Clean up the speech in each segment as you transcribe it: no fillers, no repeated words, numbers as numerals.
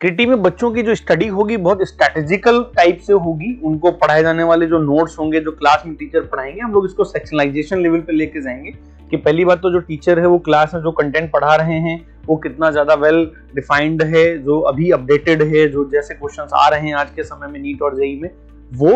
Kitty में बच्चों की जो स्टडी होगी बहुत स्ट्रेटेजिकल टाइप से होगी। उनको पढ़ाए जाने वाले जो नोट्स होंगे, जो क्लास में टीचर पढ़ाएंगे, हम लोग इसको सेक्शनलाइजेशन लेवल पे लेके जाएंगे कि पहली बात तो जो टीचर है वो क्लास में जो कंटेंट पढ़ा रहे हैं वो कितना ज्यादा वेल डिफाइंड है, जो अभी अपडेटेड है, जो जैसे क्वेश्चंस आ रहे हैं आज के समय में नीट और जेईई में,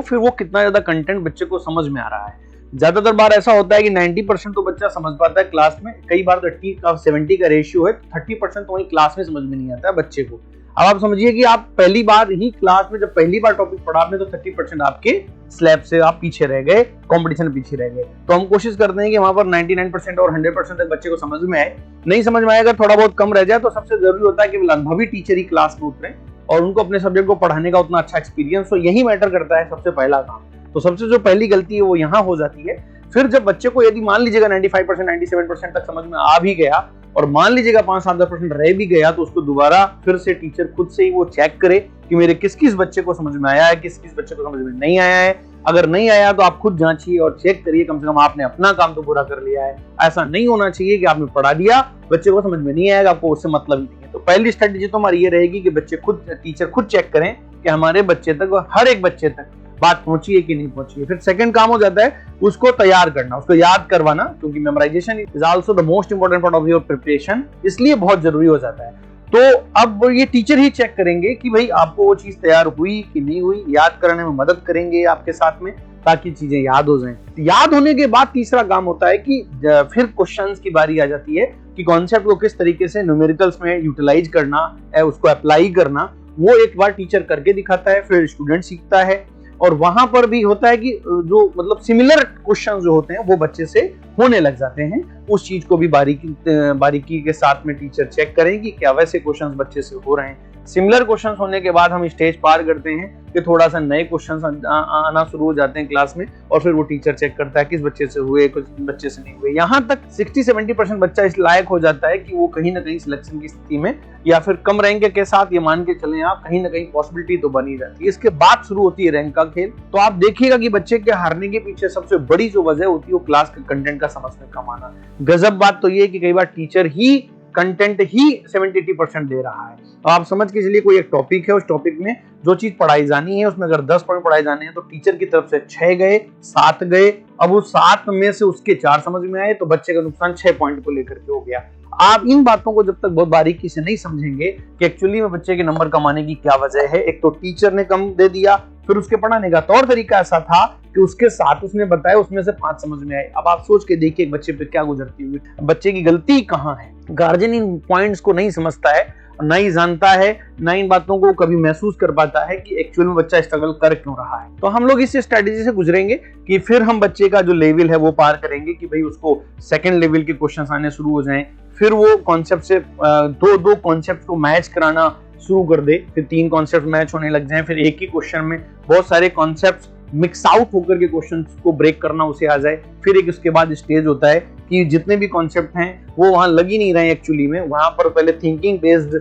फिर वो कितना ज्यादा कंटेंट बच्चे को समझ में आ रहा है। ज्यादातर बार ऐसा होता है कि 90% तो बच्चा समझ पाता है क्लास में, कई बार 30 का 70 का रेशियो है, 30% तो वही क्लास में समझ में नहीं आता है बच्चे को। अब आप समझिए कि आप पहली बार ही क्लास में जब पहली बार टॉपिक पढ़ा आपने तो 30% आपके स्लैब से आप पीछे रह गए, कंपटीशन पीछे रह गए। तो हम कोशिश करते हैं कि वहां पर 99% और 100% तक बच्चे को समझ में आए। नहीं समझ में आएगा, थोड़ा बहुत कम रह जाए, तो सबसे जरूरी होता है कि अनुभवी टीचर ही क्लास में उतरे और उनको अपने सब्जेक्ट को पढ़ाने का उतना अच्छा एक्सपीरियंस हो। यही मैटर करता है सबसे पहला काम। तो सबसे जो पहली गलती है वो यहाँ हो जाती है। फिर जब बच्चे को यदि मान लीजिएगा 95% 97% तक समझ में आ भी गया और मान लीजिएगा 5-7% रह भी गया, तो उसको दोबारा फिर से टीचर खुद से ही वो चेक करे कि मेरे किस किस बच्चे को समझ में आया है, किस किस बच्चे को समझ में नहीं आया है। अगर नहीं आया तो आप खुद जांचिए और चेक करिए, कम से कम आपने अपना काम तो पूरा कर लिया है। ऐसा नहीं होना चाहिए कि आपने पढ़ा दिया, बच्चे को समझ में नहीं आएगा, आपको उससे मतलब ही नहीं है। तो पहली स्ट्रेटेजी तो हमारी ये रहेगी कि टीचर खुद चेक करें कि हमारे बच्चे तक, हर एक बच्चे तक बात पहुंची है कि नहीं पहुंची है। फिर सेकंड काम हो जाता है उसको तैयार करना, उसको याद करवाना, क्योंकि memorisation is also the most important part of your preparation, इसलिए बहुत जरूरी हो जाता है। तो अब ये टीचर ही चेक करेंगे कि भाई आपको वो चीज तैयार हुई कि नहीं हुई, याद करने में मदद करेंगे आपके साथ में, ताकि चीजें याद हो जाएं। याद होने के बाद तीसरा काम होता है कि फिर क्वेश्चंस की बारी आ जाती है कि कॉन्सेप्ट को किस तरीके से न्यूमेरिकल्स में यूटिलाइज करना है, उसको अप्लाई करना। वो एक बार टीचर करके दिखाता है, फिर स्टूडेंट सीखता है। और वहां पर भी होता है कि जो मतलब सिमिलर क्वेश्चंस जो होते हैं वो बच्चे से होने लग जाते हैं। उस चीज को भी बारीकी के साथ में टीचर चेक करेंगे क्या वैसे क्वेश्चंस बच्चे से हो रहे हैं। सिमिलर क्वेश्चंस होने के बाद हम स्टेज पार करते हैं कि थोड़ा सा नए क्वेश्चंस आना शुरू हो जाते हैं क्लास में, और फिर वो टीचर चेक करता है किस बच्चे से हुए, कुछ बच्चे से नहीं हुए। यहाँ तक 60-70% बच्चा इस लायक हो जाता है कि वो कहीं ना कहीं सिलेक्शन की स्थिति में या फिर कम रैंक के साथ ये मान के चले आप, कहीं ना कहीं पॉसिबिलिटी तो बनी जाती है। इसके बाद शुरू होती है रैंक का खेल। तो आप देखिएगा कि बच्चे के हारने के पीछे सबसे बड़ी जो वजह होती है वो क्लास के कंटेंट का समझ में कम आना। गजब बात तो ये है कि कई बार टीचर ही कंटेंट ही 70-80% दे रहा है। तो आप समझ के चलिए कोई एक टॉपिक है, उस टॉपिक में जो चीज पढ़ाई जानी है उसमें अगर 10 पॉइंट पढ़ाए जाने हैं तो टीचर की तरफ से 6 गए, 7 गए। अब उस 7 में से उसके 4 समझ में आए तो बच्चे का नुकसान 6 पॉइंट को लेकर के हो गया। आप इन बातों को जब तक बहुत बारीकी से नहीं समझेंगे कि एक्चुअली में बच्चे के नंबर कमाने की क्या वजह है। एक तो टीचर ने कम दे दिया, फिर उसके पढ़ाने का तौर तरीका ऐसा था कि उसके साथ उसने बताया, उसमें से 5 समझ में आए। अब आप सोच के देखिए बच्चे पे क्या गुजरती हुई, बच्चे की गलती कहाँ है। गार्जियन इन पॉइंट्स को नहीं समझता है, ना ही जानता है, ना इन बातों को कभी महसूस कर पाता है कि एक्चुअल में बच्चा स्ट्रगल कर क्यों रहा है। तो हम लोग इस स्ट्रेटेजी से गुजरेंगे कि फिर हम बच्चे का जो लेवल है वो पार करेंगे कि भाई उसको सेकंड लेवल के क्वेश्चंस आने शुरू हो जाएं। फिर वो कॉन्सेप्ट से दो कॉन्सेप्ट को मैच कराना शुरू कर दे, फिर 3 कॉन्सेप्ट मैच होने लग जाएं, फिर एक ही क्वेश्चन में बहुत सारे कॉन्सेप्ट मिक्स आउट होकर के क्वेश्चन को ब्रेक करना उसे आ जाए। फिर एक उसके बाद स्टेज होता है कि जितने भी कॉन्सेप्ट हैं वो वहां लग ही नहीं रहे एक्चुअली में, वहां पर पहले थिंकिंग बेस्ड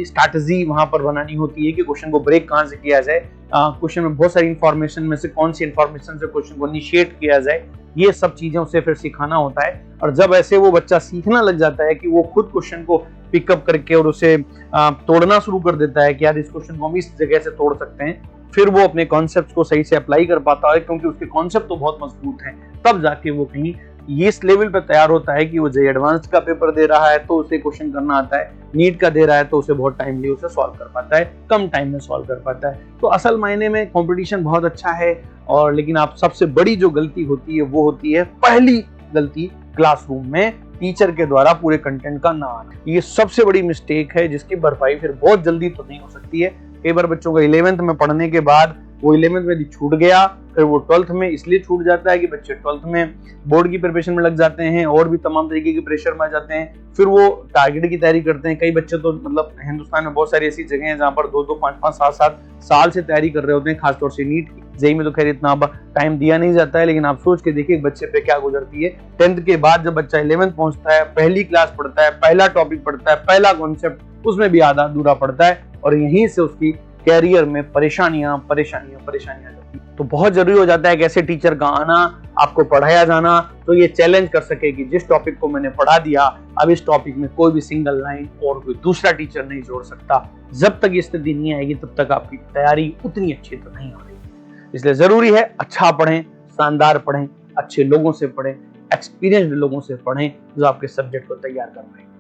स्ट्रैटेजी वहां पर बनानी होती है कि क्वेश्चन को ब्रेक कहां से किया जाए, क्वेश्चन में बहुत सारी इंफॉर्मेशन में से कौन सी इंफॉर्मेशन से क्वेश्चन को इनिशिएट किया जाए, ये सब चीजें उसे फिर सिखाना होता है। और जब ऐसे वो बच्चा सीखना लग जाता है कि वो खुद क्वेश्चन को पिकअप करके और उसे तोड़ना शुरू कर देता है कि यार इस क्वेश्चन को हम इस जगह से तोड़ सकते हैं, फिर वो अपने कॉन्सेप्ट को सही से अप्लाई कर पाता है क्योंकि उसके कॉन्सेप्ट तो बहुत मजबूत हैं। तब जाके वो कहीं इस लेवल पे तैयार होता है कि वो जेईई एडवांस का पेपर दे रहा है तो उसे क्वेश्चन करना आता है, नीट का दे रहा है तो उसे बहुत टाइमली उसे सॉल्व कर पाता है, कम टाइम में सॉल्व कर पाता है। तो असल मायने में कंपटीशन बहुत अच्छा है, और लेकिन आप सबसे बड़ी जो गलती होती है वो होती है पहली गलती क्लासरूम में टीचर के द्वारा पूरे कंटेंट का ना आना। ये सबसे बड़ी मिस्टेक है जिसकी भरपाई फिर बहुत जल्दी तो नहीं हो सकती है। कई बार बच्चों को 11th में पढ़ने के बाद वो 11th में छूट गया, फिर वो 12th में इसलिए छूट जाता है कि बच्चे 12th में बोर्ड की प्रिपरेशन में लग जाते हैं और भी तमाम तरीके के प्रेशर में आ जाते हैं। फिर वो टारगेट की तैयारी करते हैं। कई बच्चे तो मतलब हिंदुस्तान में बहुत सारी ऐसी जगह हैं जहाँ पर 2-2, 5-5, 7-7 साल से तैयारी कर रहे होते हैं, खासतौर से नीट की। जेईई में तो खैर इतना टाइम दिया नहीं जाता है, लेकिन आप सोच के देखिए बच्चे पे क्या गुजरती है। 10th के बाद जब बच्चा 11th पहुंचता है, पहली क्लास पढ़ता है, पहला टॉपिक पढ़ता है, पहला कॉन्सेप्ट उसमें भी आधा अधूरा पढ़ता है, और यहीं से उसकी कैरियर में परेशानियां आ जाती। तो बहुत जरूरी हो जाता है कि ऐसे टीचर का आना, आपको पढ़ाया जाना, तो ये चैलेंज कर सके कि जिस टॉपिक को मैंने पढ़ा दिया, अब इस टॉपिक में कोई भी सिंगल लाइन और कोई दूसरा टीचर नहीं जोड़ सकता। जब तक ये स्थिति नहीं आएगी तब तक आपकी तैयारी उतनी अच्छी तो नहीं होगी। इसलिए जरूरी है अच्छा पढ़ें, शानदार पढ़ें, अच्छे लोगों से पढ़ें, एक्सपीरियंस्ड लोगों से पढ़ें जो आपके सब्जेक्ट को तैयार कर पाएंगे।